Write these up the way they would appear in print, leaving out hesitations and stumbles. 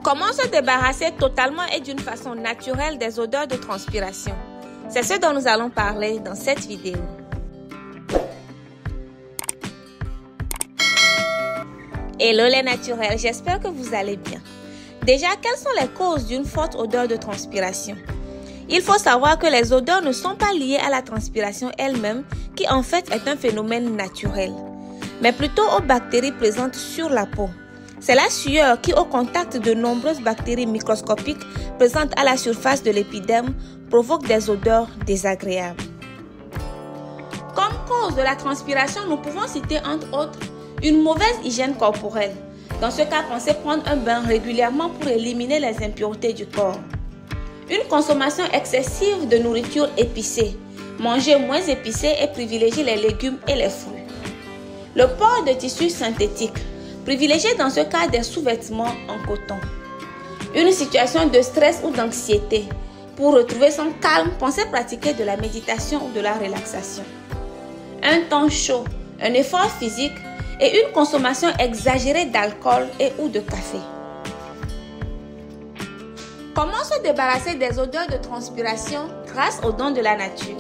Comment se débarrasser totalement et d'une façon naturelle des odeurs de transpiration? C'est ce dont nous allons parler dans cette vidéo. Hello les naturels, j'espère que vous allez bien. Déjà, quelles sont les causes d'une forte odeur de transpiration? Il faut savoir que les odeurs ne sont pas liées à la transpiration elle-même, qui en fait est un phénomène naturel, mais plutôt aux bactéries présentes sur la peau. C'est la sueur qui, au contact de nombreuses bactéries microscopiques présentes à la surface de l'épiderme, provoque des odeurs désagréables. Comme cause de la transpiration, nous pouvons citer entre autres une mauvaise hygiène corporelle. Dans ce cas, pensez prendre un bain régulièrement pour éliminer les impuretés du corps. Une consommation excessive de nourriture épicée. Manger moins épicé et privilégier les légumes et les fruits. Le port de tissus synthétiques. Privilégiez dans ce cas des sous-vêtements en coton. Une situation de stress ou d'anxiété. Pour retrouver son calme, pensez pratiquer de la méditation ou de la relaxation. Un temps chaud, un effort physique et une consommation exagérée d'alcool et ou de café. Comment se débarrasser des odeurs de transpiration grâce aux dons de la nature?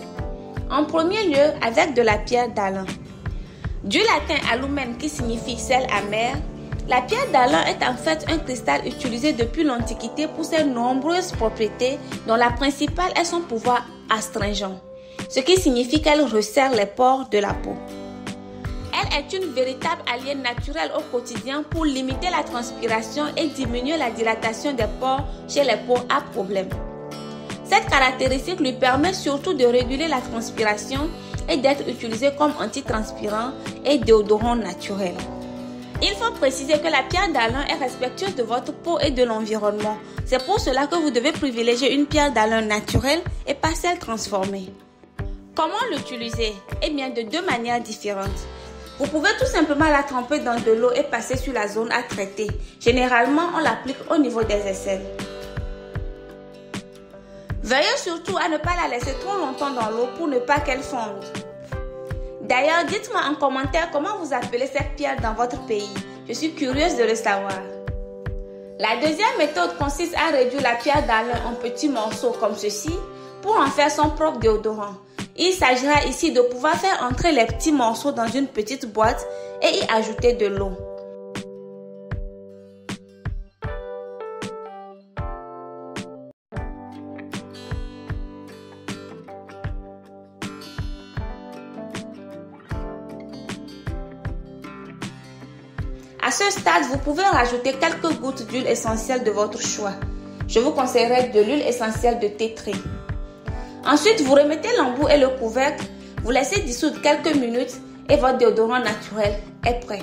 En premier lieu, avec de la pierre d'Alain. Du latin alumen qui signifie sel amer, la pierre d'Alain est en fait un cristal utilisé depuis l'Antiquité pour ses nombreuses propriétés, dont la principale est son pouvoir astringent, ce qui signifie qu'elle resserre les pores de la peau. Elle est une véritable alliée naturelle au quotidien pour limiter la transpiration et diminuer la dilatation des pores chez les peaux à problème. Cette caractéristique lui permet surtout de réguler la transpiration et d'être utilisée comme antitranspirant et déodorant naturel. Il faut préciser que la pierre d'Alain est respectueuse de votre peau et de l'environnement. C'est pour cela que vous devez privilégier une pierre d'Alain naturelle et pas celle transformée. Comment l'utiliser? Eh bien, de deux manières différentes. Vous pouvez tout simplement la tremper dans de l'eau et passer sur la zone à traiter. Généralement, on l'applique au niveau des aisselles. Veuillez surtout à ne pas la laisser trop longtemps dans l'eau pour ne pas qu'elle fonde. D'ailleurs, dites-moi en commentaire comment vous appelez cette pierre dans votre pays. Je suis curieuse de le savoir. La deuxième méthode consiste à réduire la pierre d'Alain en petits morceaux comme ceci pour en faire son propre déodorant. Il s'agira ici de pouvoir faire entrer les petits morceaux dans une petite boîte et y ajouter de l'eau. À ce stade, vous pouvez rajouter quelques gouttes d'huile essentielle de votre choix. Je vous conseillerais de l'huile essentielle de thé tree. Ensuite, vous remettez l'embout et le couvercle, vous laissez dissoudre quelques minutes et votre déodorant naturel est prêt.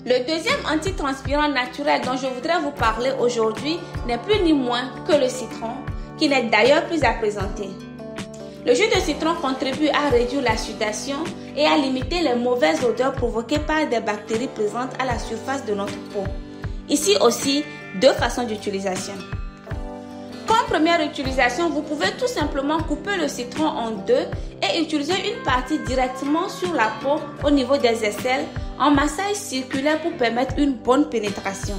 Le deuxième antitranspirant naturel dont je voudrais vous parler aujourd'hui n'est plus ni moins que le citron, qui n'est d'ailleurs plus à présenter. Le jus de citron contribue à réduire la sudation et à limiter les mauvaises odeurs provoquées par des bactéries présentes à la surface de notre peau. Ici aussi, deux façons d'utilisation. Comme première utilisation, vous pouvez tout simplement couper le citron en deux et utiliser une partie directement sur la peau au niveau des aisselles en massage circulaire pour permettre une bonne pénétration.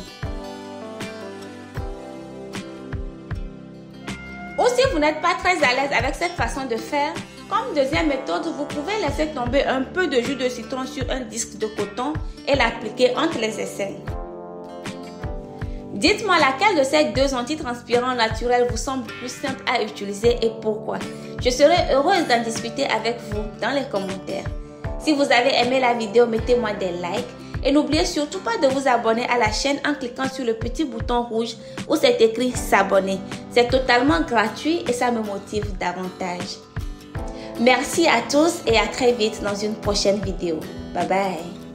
Ou si vous n'êtes pas très à l'aise avec cette façon de faire, comme deuxième méthode, vous pouvez laisser tomber un peu de jus de citron sur un disque de coton et l'appliquer entre les aisselles. Dites-moi laquelle de ces deux antitranspirants naturels vous semble plus simple à utiliser et pourquoi. Je serai heureuse d'en discuter avec vous dans les commentaires. Si vous avez aimé la vidéo, mettez-moi des likes et n'oubliez surtout pas de vous abonner à la chaîne en cliquant sur le petit bouton rouge où c'est écrit s'abonner. C'est totalement gratuit et ça me motive davantage. Merci à tous et à très vite dans une prochaine vidéo. Bye bye.